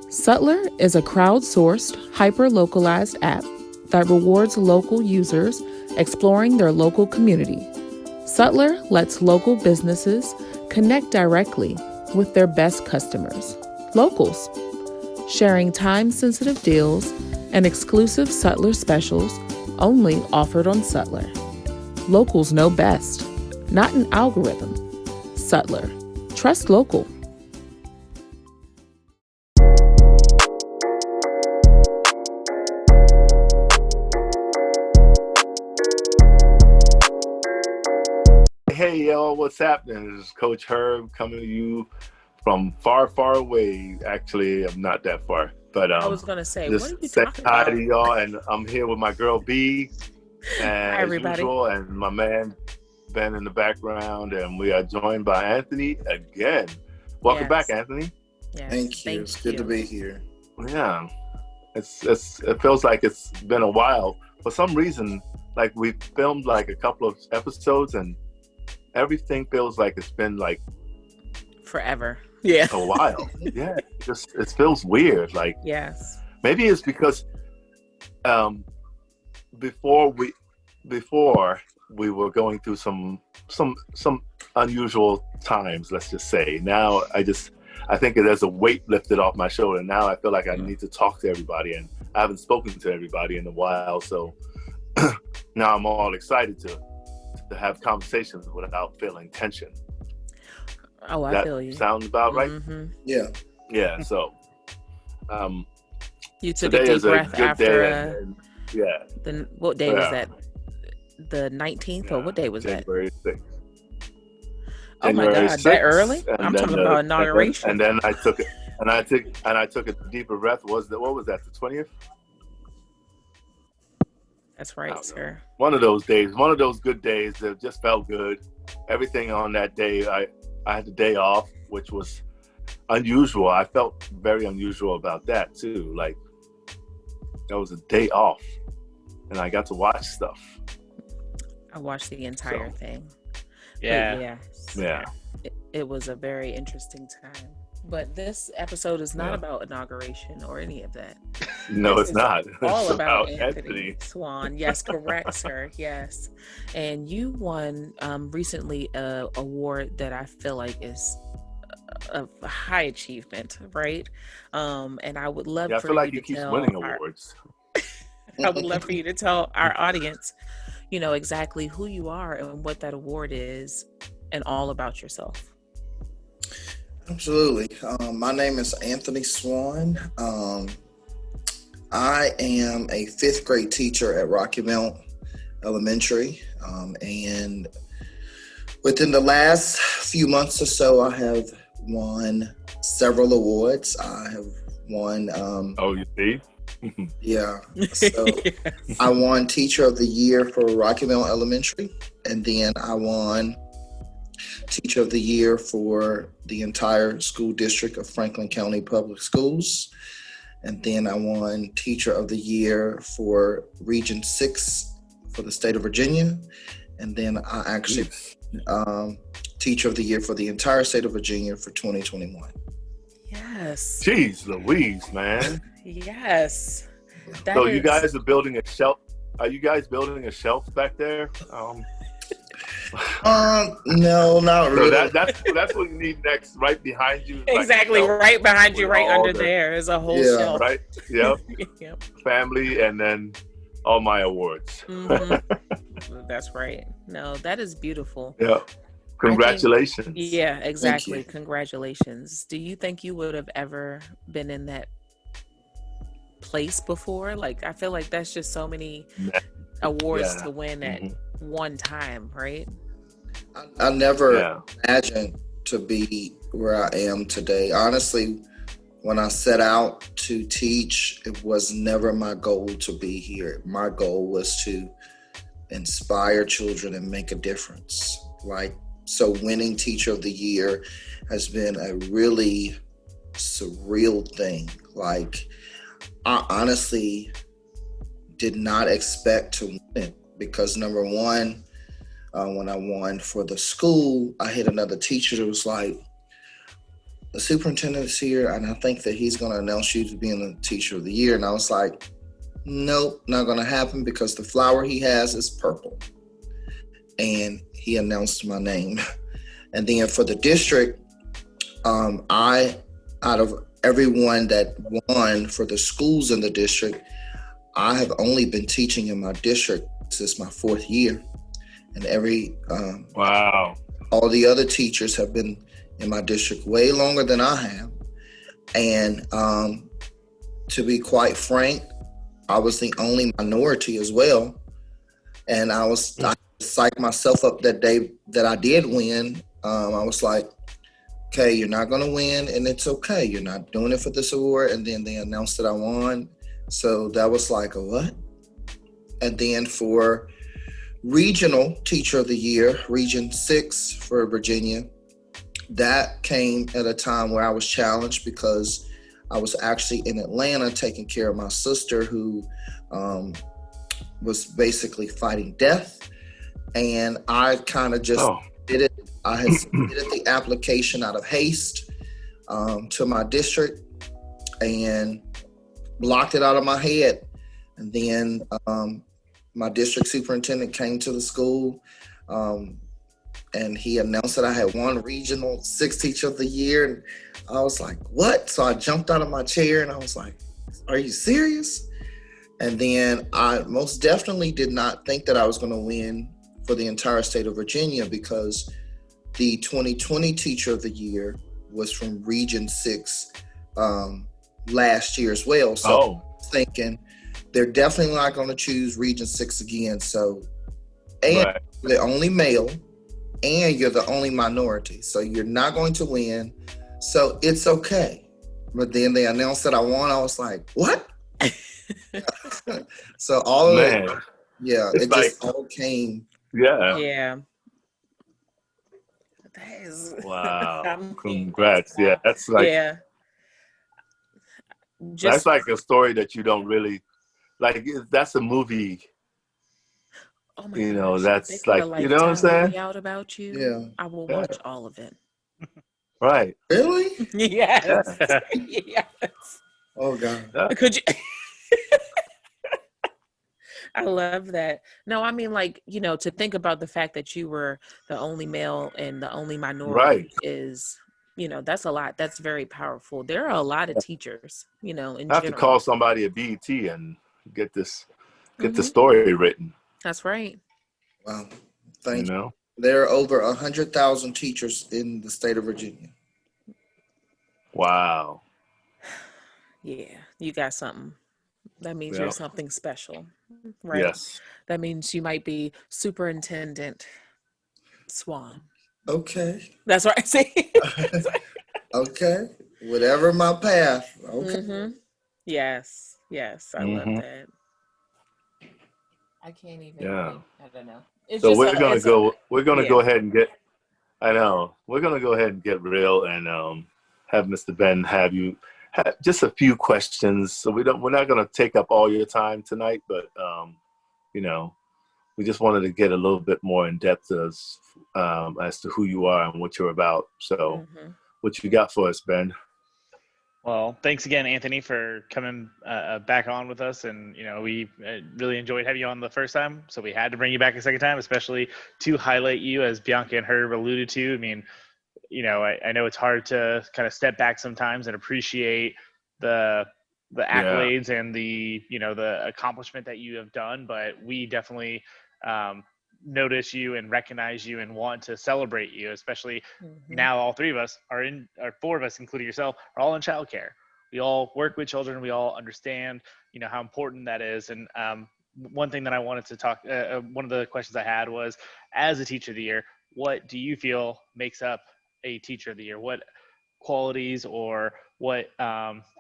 Sutler is a crowdsourced, hyper-localized app that rewards local users exploring their local community. Sutler lets local businesses connect directly with their best customers, locals, sharing time-sensitive deals and exclusive Sutler specials only offered on Sutler. Locals know best, not an algorithm. Sutler. Trust local. Hey, yo, what's happening? This is Coach Herb coming to you from far, far away. Actually, I'm not that far, but I was going to say, what just are you say talking hi about? to y'all. And I'm here with my girl B, Hi, as everybody. usual, and my man Ben in the background, and we are joined by Anthony again. Welcome back, Yes. Anthony. Yes. Thank you. It's good to be here. Yeah, it feels like it's been a while. For some reason, like we filmed like a couple of episodes, and everything feels like it's been like Forever. Yeah. a while. Yeah, it feels weird. Like Yes. maybe it's because before we were going through some unusual times. Let's just say. Now I think there's a weight lifted off my shoulder. Now I feel like I need to talk to everybody, and I haven't spoken to everybody in a while. So now I'm all excited to have conversations without feeling tension. Oh, I That feel you. sounds about right. Mm-hmm. Yeah. So You took a today deep is a breath good after. day, and yeah. What day was Yeah. that? The 19th, or what day was that? January 6th. Oh my January God, 6th, that early? and I'm then talking about inauguration. and then I took it, and I took a deeper breath. What was that? The 20th? That's right, sir. One of those days, one of those good days that just felt good. Everything on that day, I had the day off, which was unusual. I felt very unusual about that too. Like that was a day off, and I got to watch stuff. I watched the entire thing. Yeah. Yeah. It was a very interesting time. But this episode is not about inauguration or any of that. No, This it's is not. all It's about Anthony Swann. Yes, correct, sir. Yes. And you won recently an award that I feel like is a high achievement, right? And I would love Yeah, I for feel like you you to keep tell winning awards. I would love for you to tell our audience, exactly who you are and what that award is and all about yourself. Absolutely. My name is Anthony Swann. I am a fifth grade teacher at Rocky Mount Elementary. And within the last few months or so, I have won several awards. I have won. Oh, you see? Yeah. So Yes. I won Teacher of the Year for Rocky Mount Elementary. And then I won Teacher of the Year for the entire school district of Franklin County Public Schools. And then I won Teacher of the Year for Region 6 for the state of Virginia. And then I actually Teacher of the Year for the entire state of Virginia for 2021. Yes. Jeez Louise, man. Yes. So you guys are building a shelf. Are you guys building a shelf back there? No, not really. So that's what you need next, right behind you. Exactly, like, right behind you, with right all under there is a whole Yeah. shelf. Right? Yep. Yep. Family, and then all my awards. Mhm. That's right. No, that is beautiful. Yeah. Congratulations. Yeah, exactly. you. Congratulations. Do you think you would have ever been in that place before? Like, I feel like that's just so many awards to win at one time, right? I never imagined to be where I am today. Honestly, when I set out to teach, it was never my goal to be here. My goal was to inspire children and make a difference. So winning Teacher of the Year has been a really surreal thing. Like, I honestly did not expect to win it because, number one, when I won for the school, I had another teacher that was like, the superintendent's here, and I think that he's going to announce you to being the teacher of the year. And I was like, nope, not going to happen because the flower he has is purple. And he announced my name. And then for the district, out of everyone that won for the schools in the district, I have only been teaching in my district since my 4th year. And wow, all the other teachers have been in my district way longer than I have. And to be quite frank, I was the only minority as well. And I psyched myself up that day that I did win. I was like, okay, you're not going to win, and it's okay. You're not doing it for this award. And then they announced that I won. So that was like a what? And then for regional teacher of the year, Region 6 for Virginia, that came at a time where I was challenged because I was actually in Atlanta taking care of my sister who was basically fighting death. And I kind of just did it. I had submitted the application out of haste to my district and blocked it out of my head. And then my district superintendent came to the school and he announced that I had won Regional 6 Teacher of the Year. And I was like, what? So I jumped out of my chair and I was like, are you serious? And then I most definitely did not think that I was going to win for the entire state of Virginia because the 2020 Teacher of the Year was from Region 6 last year as well. So I was thinking they're definitely not going to choose Region 6 again. So, and right. You're the only male and you're the only minority. So you're not going to win. So it's okay. But then they announced that I won. I was like, what? So all of it, yeah, it's it like, just all came. Yeah. Yeah. That is wow. Congrats. Yeah. That's like that's like a story that you don't really like. That's a movie. Oh my you know, gosh. that's like you know what I'm saying? Out about you. Yeah. I will watch all of it. Right. Really? Yes. Yes. Oh God. Could you I love that. No, I mean, like, you know, to think about the fact that you were the only male and the only minority is, you know, that's a lot. That's very powerful. There are a lot of teachers, you know, in I have general. to call somebody at BET and get the story written. That's right. Wow. Thank you. There are over 100,000 teachers in the state of Virginia. Wow. Yeah, you got something. That means you're something special, right? Yes. That means you might be Superintendent Swann. Okay. That's right. See? Okay. Whatever my path. Okay. Mm-hmm. Yes. Yes. I love that. I can't even. I don't know. It's so just we're gonna go. We're gonna go ahead and get. I know. We're gonna go ahead and get real and have Mr. Ben have you. Just a few questions. So we're not going to take up all your time tonight, but you know, we just wanted to get a little bit more in depth as to who you are and what you're about. So what you got for us, Ben? Well, thanks again, Anthony, for coming back on with us. And, you know, we really enjoyed having you on the first time. So we had to bring you back a second time, especially to highlight you, as Bianca and Herb alluded to. I mean, you know, I know it's hard to kind of step back sometimes and appreciate the accolades and the, you know, the accomplishment that you have done, but we definitely notice you and recognize you and want to celebrate you, especially now all three of us or four of us, including yourself, are all in childcare. We all work with children. We all understand, you know, how important that is. And one thing that I wanted to talk, one of the questions I had was, as a teacher of the year, what do you feel makes up a teacher of the year? What qualities or what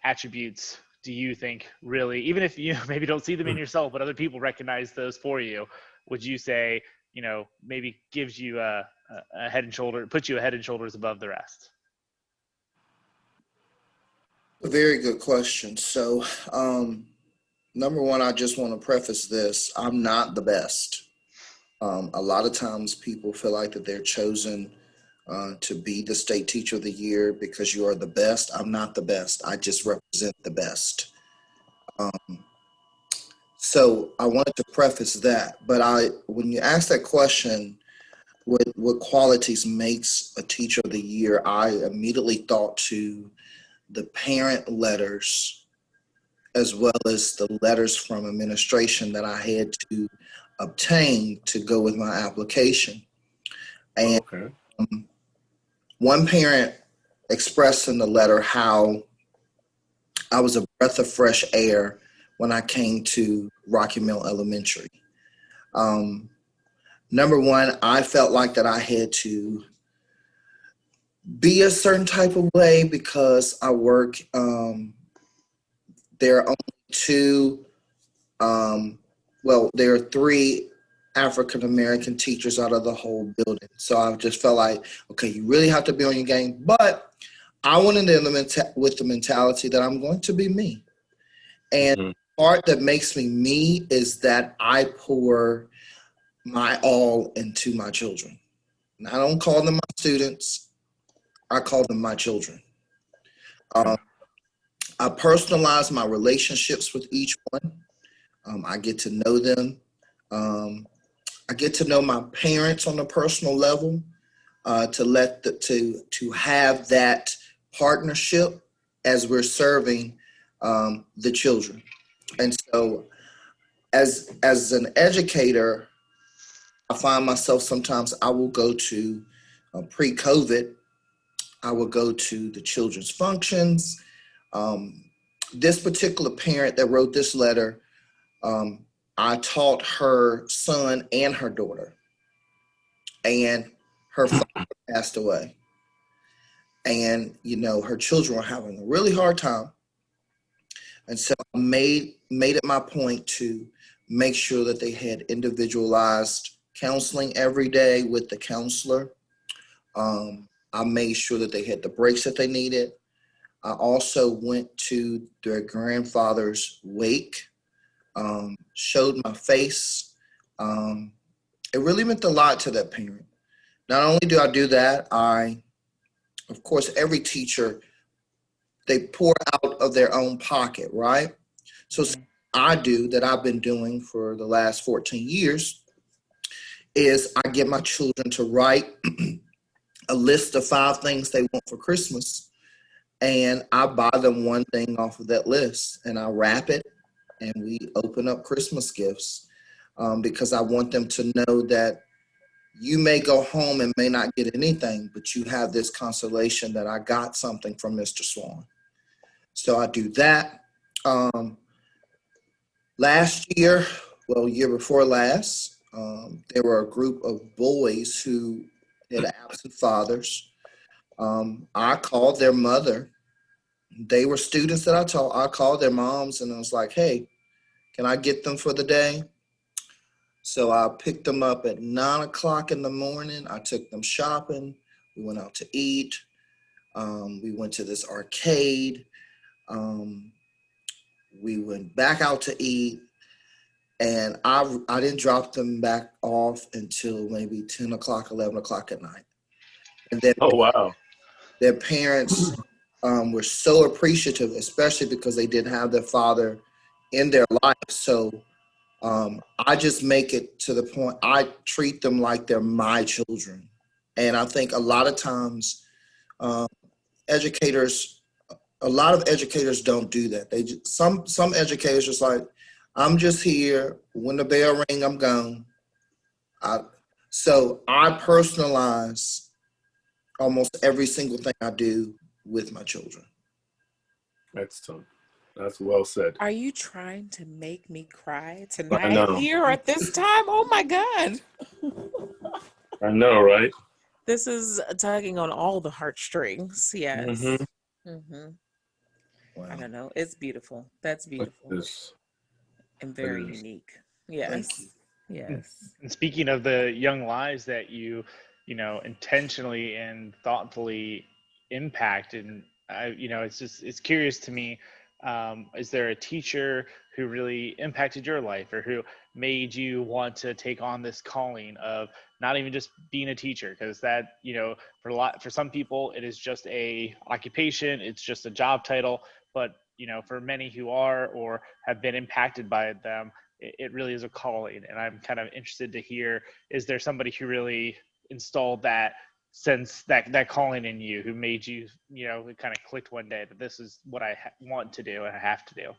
attributes do you think really, even if you maybe don't see them in yourself, but other people recognize those for you, would you say, you know, maybe gives you a head and shoulder, puts you a head and shoulders above the rest? A very good question. So, number one, I just want to preface this. I'm not the best. A lot of times people feel like that they're chosen to be the state teacher of the year because you are the best. I'm not the best. I just represent the best. So I wanted to preface that. But when you ask that question, what qualities makes a teacher of the year, I immediately thought to the parent letters as well as the letters from administration that I had to obtain to go with my application. And one parent expressed in the letter how I was a breath of fresh air when I came to Rocky Mill Elementary. Number one, I felt like that I had to be a certain type of way because I work. There are only two, there are three African American teachers out of the whole building. So I just felt like, okay, you really have to be on your game. But I went into with the mentality that I'm going to be me. And the part that makes me me is that I pour my all into my children. And I don't call them my students. I call them my children. I personalize my relationships with each one. I get to know them. I get to know my parents on a personal level, to have that partnership as we're serving the children. And so as an educator, I find myself sometimes I will go to pre-COVID, I will go to the children's functions. This particular parent that wrote this letter, I taught her son and her daughter, and her father passed away. And, her children were having a really hard time. And so I made it my point to make sure that they had individualized counseling every day with the counselor. I made sure that they had the breaks that they needed. I also went to their grandfather's wake, showed my face. It really meant a lot to that parent. Not only do I do that, of course, every teacher, they pour out of their own pocket, right? So I do that I've been doing for the last 14 years is I get my children to write a list of 5 things they want for Christmas. And I buy them one thing off of that list and I wrap it and we open up Christmas gifts because I want them to know that you may go home and may not get anything, but you have this consolation that I got something from Mr. Swann. So I do that. Year before last, there were a group of boys who had absent fathers. I called their mother. They were students that I taught. I called their moms and I was like, hey, can I get them for the day? So I picked them up at 9:00 in the morning. I took them shopping. We went out to eat. We went to this arcade. We went back out to eat. And I didn't drop them back off until maybe 10 o'clock, 11 o'clock at night. And then their parents were so appreciative, especially because they didn't have their father in their life. So I just make it to the point, I treat them like they're my children. And I think a lot of times a lot of educators don't do that. Some educators just like, I'm just here. When the bell ring, I'm gone. So I personalize almost every single thing I do with my children. Excellent. That's well said. Are you trying to make me cry tonight here at this time? Oh my God. I know, right? This is tugging on all the heartstrings. Yes. Wow. I don't know. It's beautiful. That's beautiful. And very unique. Yes. Yes. And speaking of the young lives that you intentionally and thoughtfully impact, and it's curious to me. Is there a teacher who really impacted your life or who made you want to take on this calling of not even just being a teacher, because that, you know, for some people it is just a occupation, it's just a job title, but you know, for many who are or have been impacted by them, it really is a calling. And I'm kind of interested to hear, is there somebody who really installed that sense, that calling in you, who made you, you know, it kind of clicked one day that this is what I want to do and I have to do?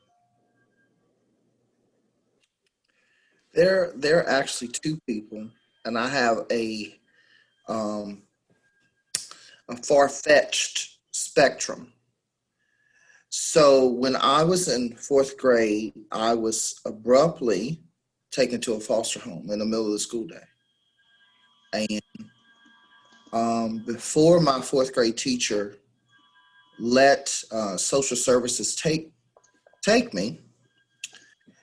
There are actually two people, and I have um, a far-fetched spectrum. So when I was in fourth grade, I was abruptly taken to a foster home in the middle of the school day. And before my fourth grade teacher let social services take me,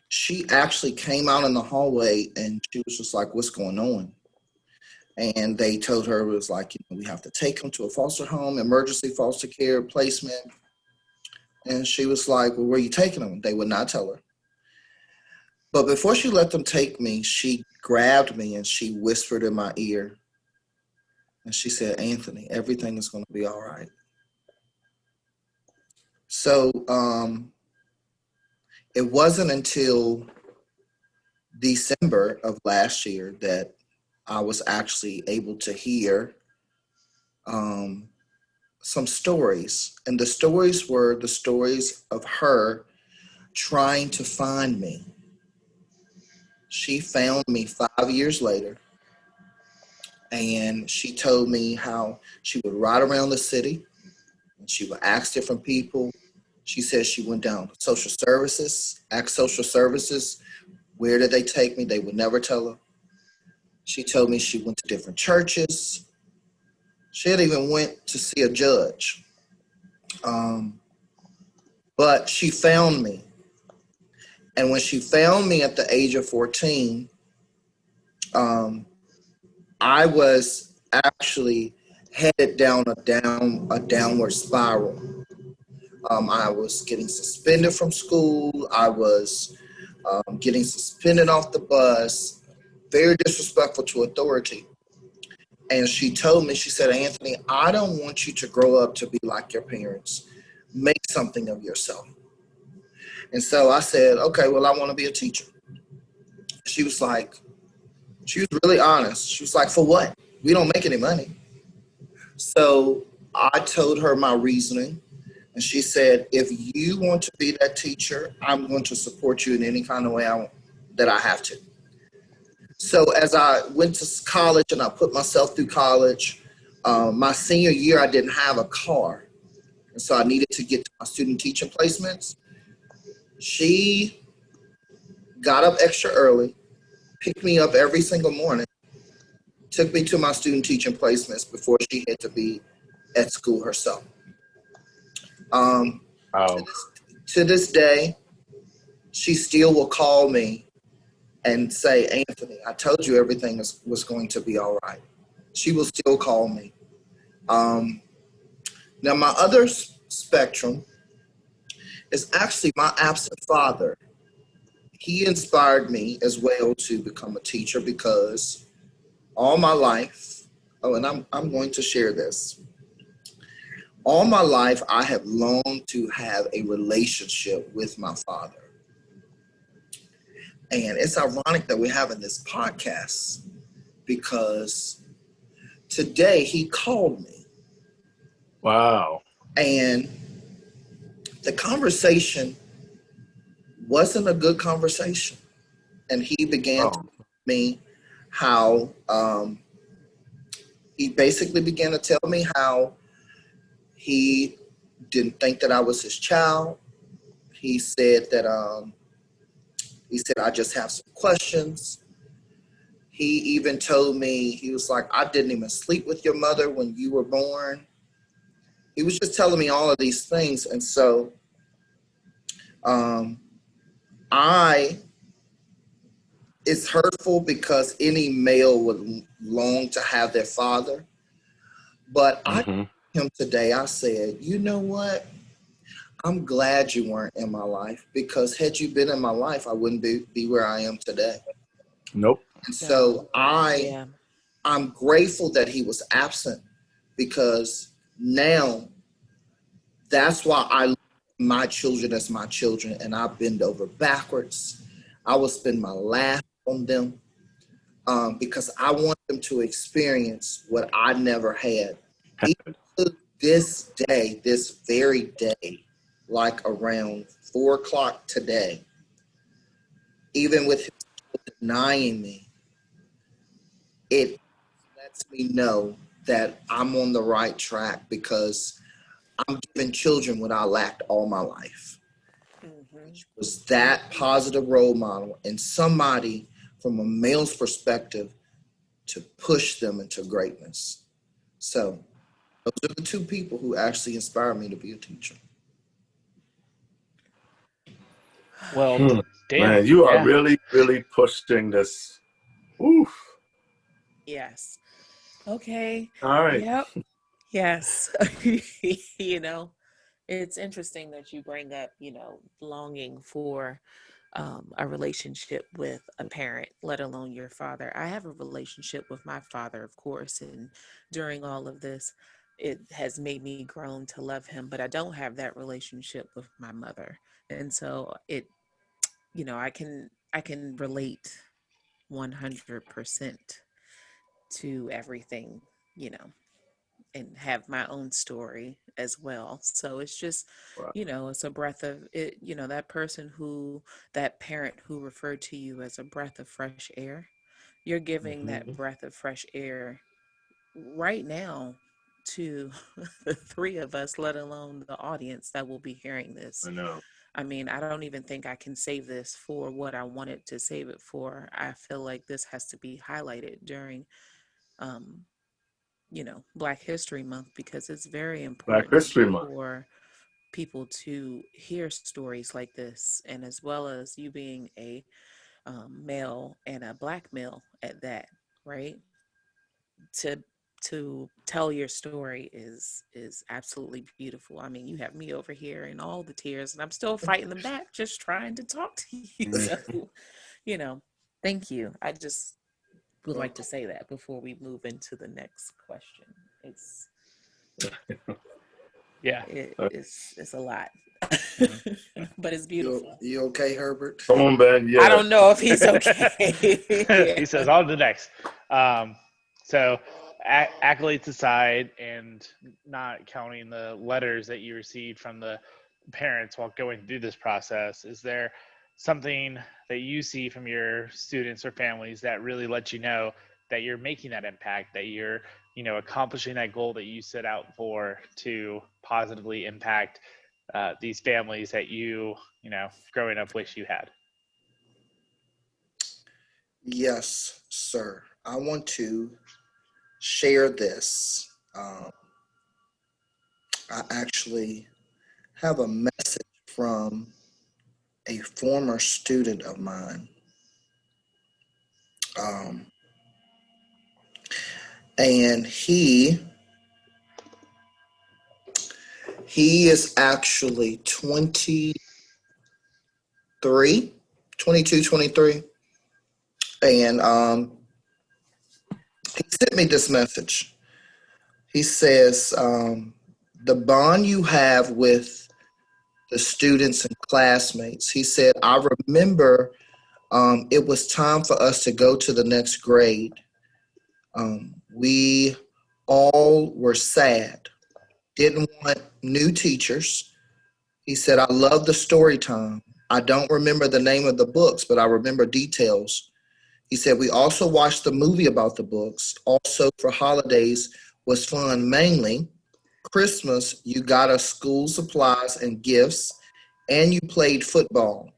she actually came out in the hallway and she was just like, "What's going on?" And they told her, it was like, "We have to take him to a foster home, emergency foster care placement." And she was like, "Well, where are you taking him?" They would not tell her. But before she let them take me, she grabbed me and she whispered in my ear. And she said, "Anthony, everything is going to be all right." So it wasn't until December of last year that I was actually able to hear some stories. And the stories were the stories of her trying to find me. She found me 5 years later, and she told me how she would ride around the city and she would ask different people. She said she went down to social services, asked social services, where did they take me? They would never tell her. She told me she went to different churches. She had even went to see a judge. But she found me. And when she found me at the age of 14, I was actually headed down a downward spiral. I was getting suspended from school. I was getting suspended off the bus, very disrespectful to authority. And she told me, she said, "Anthony, I don't want you to grow up to be like your parents. Make something of yourself." And so I said, "Okay, well, I want to be a teacher." She was really honest. She was like, "For what? We don't make any money." So I told her my reasoning. And she said, "If you want to be that teacher, I'm going to support you in any kind of way that I have to." So as I went to college and I put myself through college, my senior year, I didn't have a car. And so I needed to get to my student teaching placements. She got up extra early, picked me up every single morning, took me to my student teaching placements before she had to be at school herself. To this day, she still will call me and say, "Anthony, I told you everything was going to be all right." She will still call me. Now, my other spectrum is actually my absent father. He inspired me as well to become a teacher because all my life, and I'm going to share this. All my life, I have longed to have a relationship with my father. And it's ironic that we're having this podcast because today he called me. Wow. And the conversation wasn't a good conversation. And he began to tell me how, he basically began to tell me how he didn't think that I was his child. He said that, I just have some questions. He even told me, he was like, "I didn't even sleep with your mother when you were born." He was just telling me all of these things. And so it's hurtful because any male would long to have their father. But I told him today, I said, "You know what? I'm glad you weren't in my life because had you been in my life, I wouldn't be where I am today." Nope. And so I I'm grateful that he was absent, because now that's why I love my children as my children, and I bend over backwards. I will spend my last on them, because I want them to experience what I never had. Even to this day, this very day, like around 4 o'clock today, even with him denying me, it lets me know that I'm on the right track, because I'm giving children what I lacked all my life. Which was that positive role model and somebody from a male's perspective to push them into greatness. So those are the two people who actually inspired me to be a teacher. Well, damn. Man, you are really, really pushing this. Oof. Yes. Okay. All right. Yep. Yes. You know, it's interesting that you bring up, you know, longing for a relationship with a parent, let alone your father. I have a relationship with my father, of course, and during all of this, it has made me grown to love him, but I don't have that relationship with my mother. And so it, you know, I can relate 100% to everything, you know, and have my own story as well. So it's just, Wow. you know, it's a breath of it, you know, that person who, that parent who referred to you as a breath of fresh air, you're giving that breath of fresh air right now to the three of us, let alone the audience that will be hearing this. I know. I mean, I don't even think I can save this for what I wanted to save it for. I feel like this has to be highlighted during, um, you know, Black History Month, because it's very Black important History Month. for people to hear stories like this, and as well as you being a male and a Black male at that, right? To tell your story is absolutely beautiful. I mean, you have me over here in all the tears, and I'm still fighting them back, just trying to talk to you. So, you know, thank you. I just would like to say that before we move into the next question. It's it's a lot. But it's beautiful. You okay, Herbert? Come on, Ben. Yeah. I don't know if he's okay. He says, on to the next. So accolades aside, and not counting the letters that you received from the parents while going through this process, is there something that you see from your students or families that really let you know that you're making that impact, that you're, you know, accomplishing that goal that you set out for to positively impact these families that you know, growing up wish you had? Yes, sir. I want to share this. I actually have a message from a former student of mine. And he is actually 22, 23. And he sent me this message. He says, the bond you have with the students and classmates, he said, I remember it was time for us to go to the next grade. We all were sad, didn't want new teachers. He said, I love the story time. I don't remember the name of the books, but I remember details. He said, we also watched the movie about the books. Also for holidays was fun. Mainly Christmas, you got us school supplies and gifts, and you played football.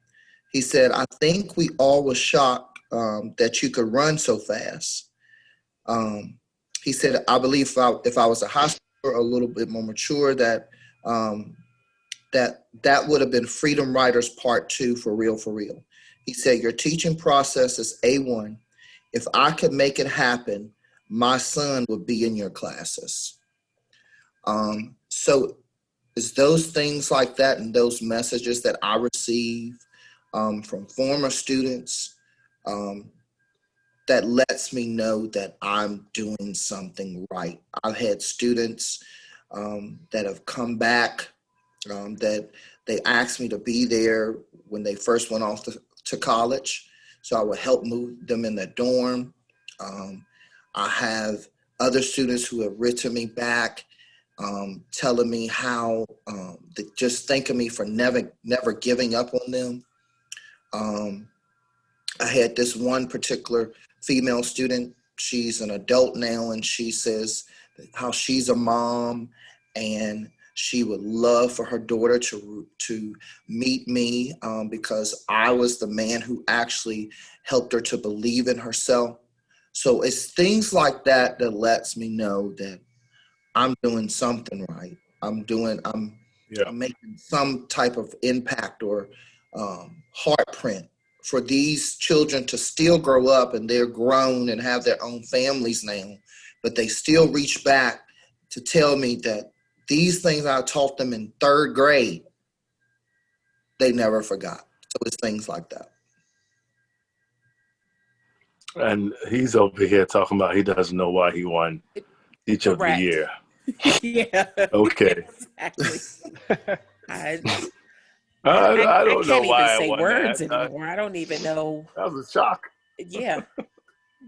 He said, I think we all was shocked that you could run so fast. He said, I believe if I was a high schooler, a little bit more mature, that that would have been Freedom Writers Part 2 for real, for real. He said, your teaching process is A1. If I could make it happen, my son would be in your classes. So it's those things like that and those messages that I receive from former students that lets me know that I'm doing something right. I've had students that have come back, that they asked me to be there when they first went off to college. So I would help move them in the dorm. I have other students who have written me back, telling me how they just thanking me for never giving up on them. I had this one particular female student. She's an adult now, and she says how she's a mom and she would love for her daughter to meet me, because I was the man who actually helped her to believe in herself. So it's things like that that lets me know that I'm doing something right. I'm making some type of impact or heart print for these children to still grow up, and they're grown and have their own families now, but they still reach back to tell me that these things I taught them in third grade, they never forgot. So it's things like that. And he's over here talking about he doesn't know why he won Teacher of the Year. Yeah. Okay. Exactly. I don't know can't why even I say won words that. anymore. I don't even know. That was a shock. Yeah.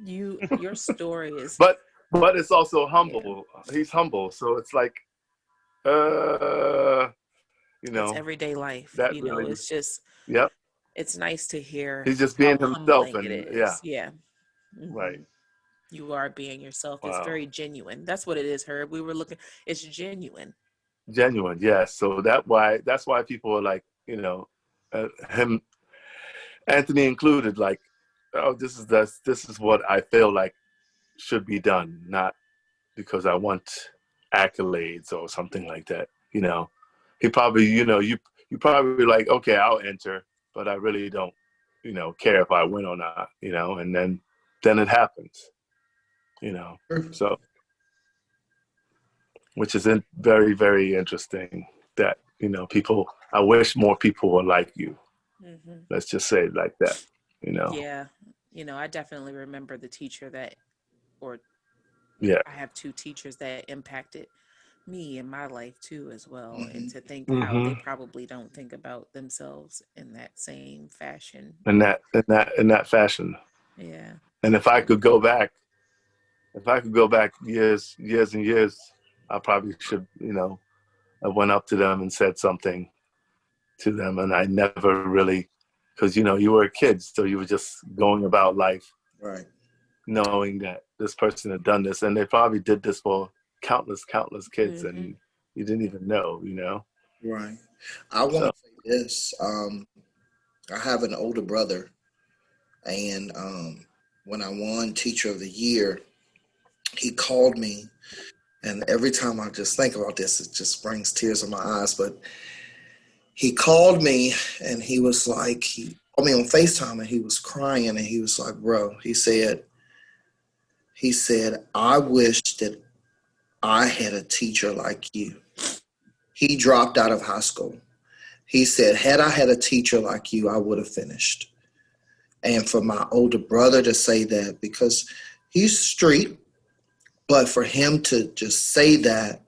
Your story is. But it's also humble. Yeah. He's humble, so it's like, it's everyday life. Really, it's just. Yep. It's nice to hear. He's just being himself, and it is. Yeah. Mm-hmm. Right. You are being yourself. Wow. It's very genuine. That's what it is, Herb. We were looking. It's genuine. Genuine, yes. So that's why people are like, him, Anthony included, like, oh, this is what I feel like should be done, not because I want accolades or something like that. He probably, you probably like, okay, I'll enter, but I really don't, care if I win or not, and then it happens, so, which is very, very interesting that, I wish more people were like you. Mm-hmm. Let's just say it like that, Yeah. I definitely remember the teacher I have two teachers that impacted me in my life too as well. Mm-hmm. And to think how they probably don't think about themselves in that same fashion. In that fashion. Yeah. And if I could go back years and years, I probably should, I went up to them and said something to them, and I never really, because, you were a kid, so you were just going about life. Right. Knowing that this person had done this, and they probably did this for countless kids, and you didn't even know, Right. I want to say this. I have an older brother, and when I won Teacher of the Year, he called me, and every time I just think about this, it just brings tears in my eyes. But he called me, and he was like, he called me on FaceTime, and he was crying, and he was like, bro, he said, I wish that I had a teacher like you. He dropped out of high school. He said, had I had a teacher like you, I would have finished. And for my older brother to say that, because he's street, but for him to just say that,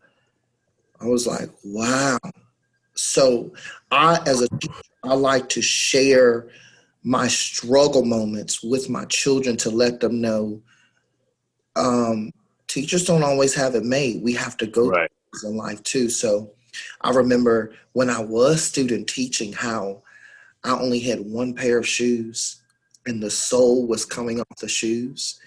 I was like, wow. So as a teacher, I like to share my struggle moments with my children to let them know teachers don't always have it made. We have to go through things in life too. So I remember when I was student teaching how I only had one pair of shoes and the sole was coming off the shoes,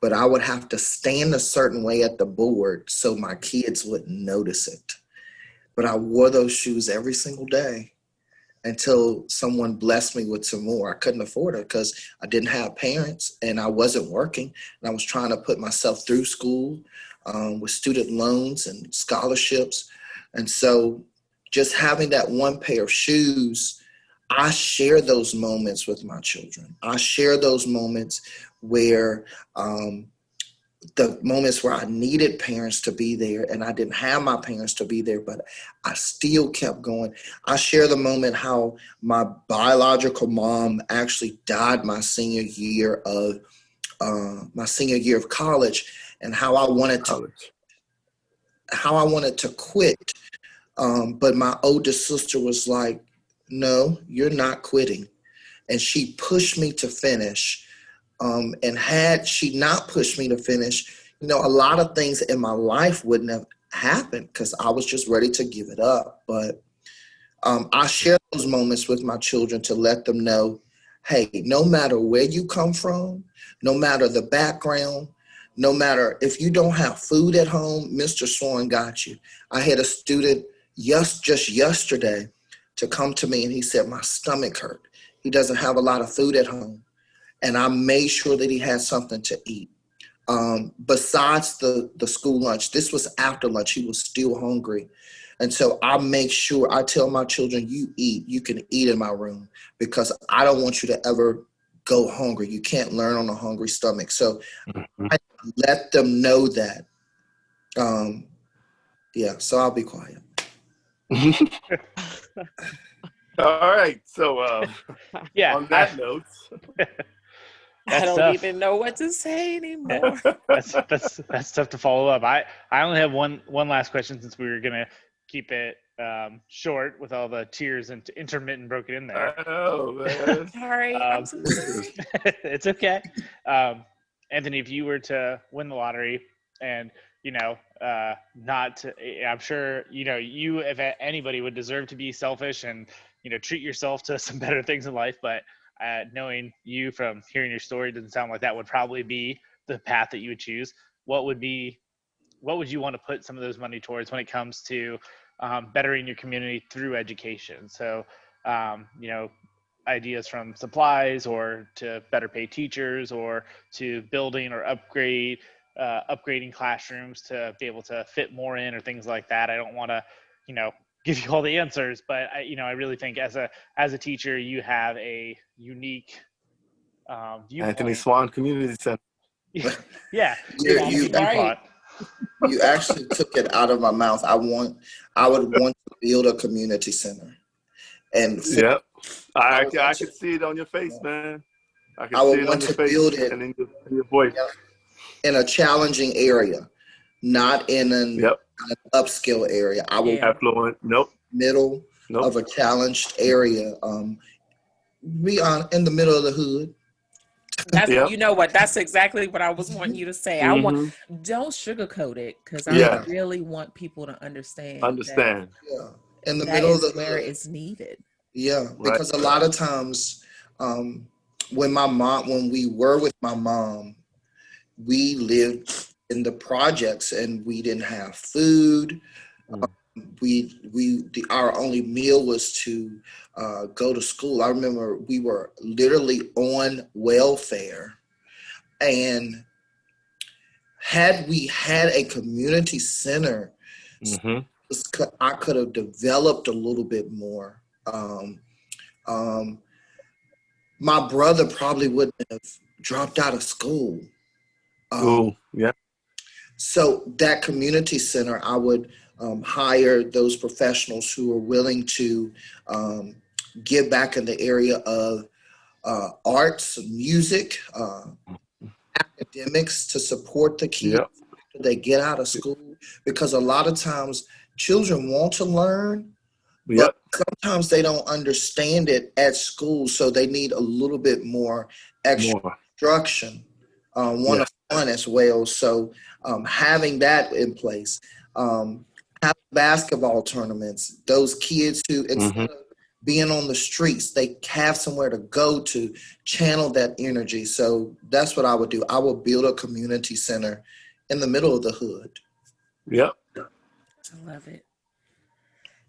but I would have to stand a certain way at the board so my kids wouldn't notice it. But I wore those shoes every single day until someone blessed me with some more. I couldn't afford it because I didn't have parents and I wasn't working. And I was trying to put myself through school with student loans and scholarships. And so just having that one pair of shoes, I share those moments with my children. I share those moments where the moments where I needed parents to be there and I didn't have my parents to be there, but I still kept going. I share the moment how my biological mom actually died my senior year of my senior year of college, and how I wanted to quit. But my oldest sister was like, "No, you're not quitting," and she pushed me to finish. And had she not pushed me to finish, a lot of things in my life wouldn't have happened because I was just ready to give it up. But I share those moments with my children to let them know, hey, no matter where you come from, no matter the background, no matter if you don't have food at home, Mr. Swann got you. I had a student just yesterday to come to me and he said, my stomach hurt. He doesn't have a lot of food at home. And I made sure that he had something to eat. Besides the school lunch, this was after lunch, he was still hungry. And so I make sure, I tell my children, you can eat in my room because I don't want you to ever go hungry. You can't learn on a hungry stomach. So I let them know that. So I'll be quiet. All right. So on that note. I don't even know what to say anymore. That's tough to follow up. I only have one last question since we were gonna keep it short with all the tears and intermittent broken in there. I know, man. Sorry, I'm so sorry. It's okay. Anthony, if you were to win the lottery and I'm sure you, if anybody, would deserve to be selfish and treat yourself to some better things in life, but knowing you from hearing your story, doesn't sound like that would probably be the path that you would choose. What would you want to put some of those money towards when it comes to bettering your community through education? So, ideas from supplies or to better pay teachers or to building or upgrading classrooms to be able to fit more in or things like that. I don't want to, give you all the answers, but I really think as a teacher, you have a unique viewpoint. Anthony Swann Community Center. Yeah. You actually took it out of my mouth. I would want to build a community center. And I could see it on your face, man. I would want to build it and in your voice. In a challenging area, not in an upscale area. I will affluent. Middle of a challenged area. We are in the middle of the hood. You know what? That's exactly what I was wanting you to say. Don't sugarcoat it because I really want people to understand. In the middle of the where it's needed. Yeah, because a lot of times, when we were with my mom, we lived in the projects and we didn't have food. Our only meal was to go to school. I remember we were literally on welfare, and had we had a community center, I could have developed a little bit more. My brother probably wouldn't have dropped out of school. So that community center, I would hire those professionals who are willing to give back in the area of arts, music, academics to support the kids after they get out of school. Because a lot of times children want to learn, but sometimes they don't understand it at school, so they need a little bit more extra instruction, one-on-one as well. So having that in place, have basketball tournaments, those kids who instead of being on the streets, they have somewhere to go to channel that energy. So that's what I would do. I would build a community center in the middle of the hood. Yep. I love it.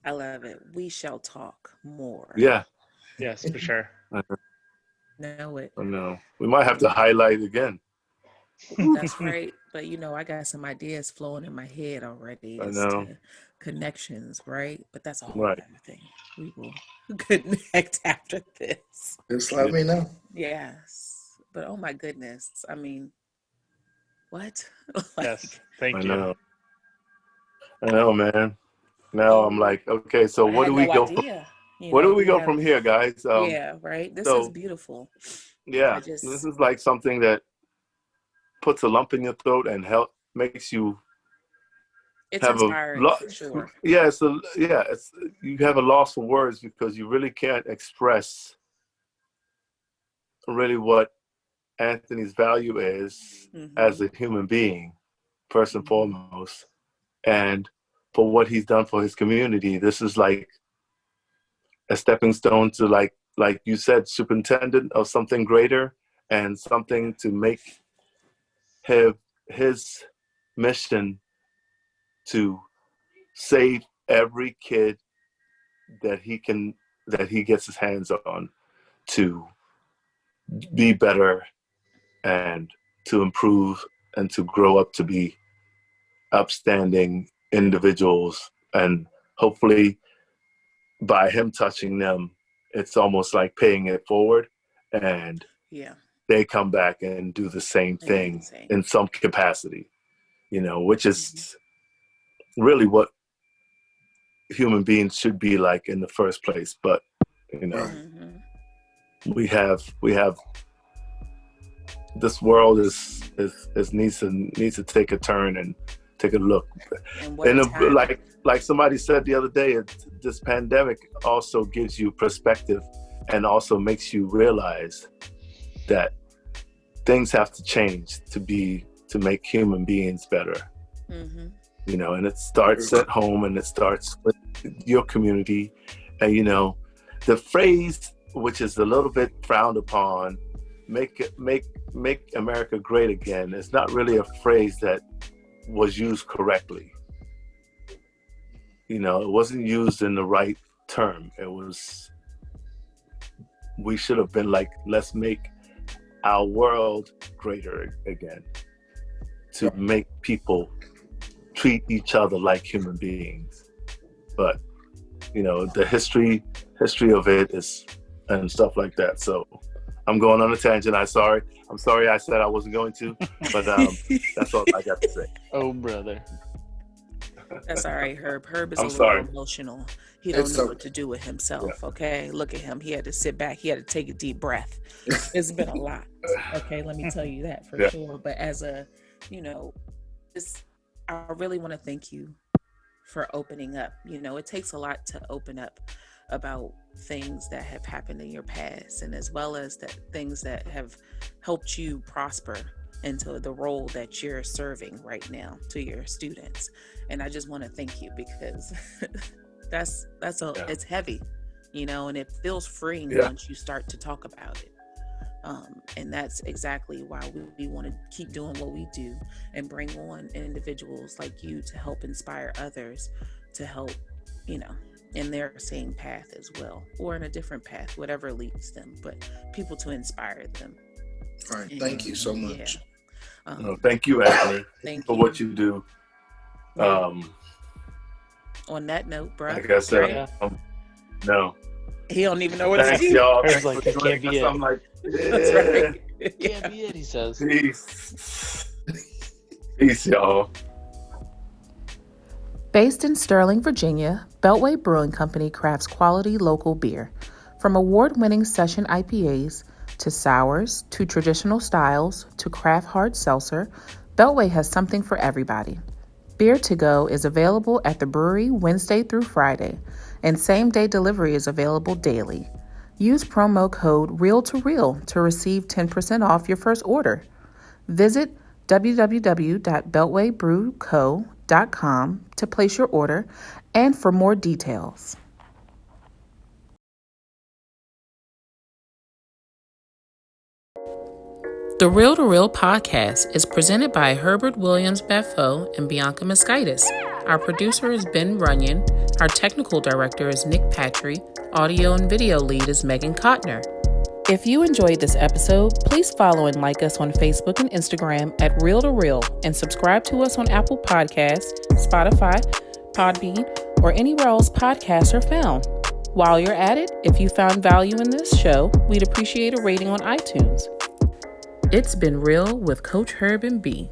I love it. We shall talk more. Yeah. Yes, for sure. Know it. I know. We might have to highlight again. That's right. But I got some ideas flowing in my head already. I know. Connections, right? But that's a whole other thing. We will connect after this. Just let me know. Yes. But oh my goodness. I mean, what? Yes. Thank you. I know, man. Now I'm like, okay, so where do we go from here, guys? Right. This is beautiful. Yeah, this is like something that puts a lump in your throat and makes you It's have inspiring for sure. it's you have a loss for words because you really can't express really what Anthony's value is as a human being, first and foremost, and for what he's done for his community. This is like a stepping stone to like you said, superintendent of something greater and something to make his mission to save every kid that he gets his hands on, to be better and to improve and to grow up to be upstanding individuals. And hopefully by him touching them, it's almost like paying it forward, and they come back and do the same thing in some capacity, which is really what human beings should be like in the first place. But we have this world needs to take a turn and take a look. And like somebody said the other day, this pandemic also gives you perspective and also makes you realize that things have to change to make human beings better. And it starts at home, and it starts with your community. And the phrase, which is a little bit frowned upon, make America great again, is not really a phrase that was used correctly. It wasn't used in the right term. We should have been like, let's make our world greater again, to make people treat each other like human beings. But the history of it is, and stuff like that. So I'm going on a tangent. I'm sorry I said I wasn't going to, but that's all I got to say. Oh, brother. That's all right, Herb. Herb is a little emotional. He don't know what to do with himself, okay? Look at him. He had to sit back. He had to take a deep breath. It's been a lot, okay? Let me tell you that for sure. But as a, I really want to thank you for opening up. It takes a lot to open up about things that have happened in your past, and as well as things that have helped you prosper into the role that you're serving right now to your students. And I just want to thank you, because it's heavy, and it feels freeing once you start to talk about it. And that's exactly why we want to keep doing what we do and bring on individuals like you to help inspire others to help, in their same path as well, or in a different path, whatever leads them, but people to inspire them. All right. Thank you so much. Thank you, Anthony, for what you do. On that note, bro. Like I said, no. He don't even know what to do. Y'all. It's like, it can't be it. I'm like, That's right. Can't be it, he says. Peace, y'all. Based in Sterling, Virginia, Beltway Brewing Company crafts quality local beer. From award-winning session IPAs to sours to traditional styles to craft hard seltzer, Beltway has something for everybody. Beer to go is available at the brewery Wednesday through Friday, and same-day delivery is available daily. Use promo code REAL2REAL to receive 10% off your first order. Visit www.beltwaybrewco.com to place your order and for more details. The Real to Real podcast is presented by Herbert Williams Baffoe and Bianca Mosquitis. Our producer is Ben Runyon. Our technical director is Nick Patry. Audio and video lead is Megan Kotner. If you enjoyed this episode, please follow and like us on Facebook and Instagram at Real to Real, and subscribe to us on Apple Podcasts, Spotify, Podbean, or anywhere else podcasts are found. While you're at it, if you found value in this show, we'd appreciate a rating on iTunes. It's been real with Coach Herb and B.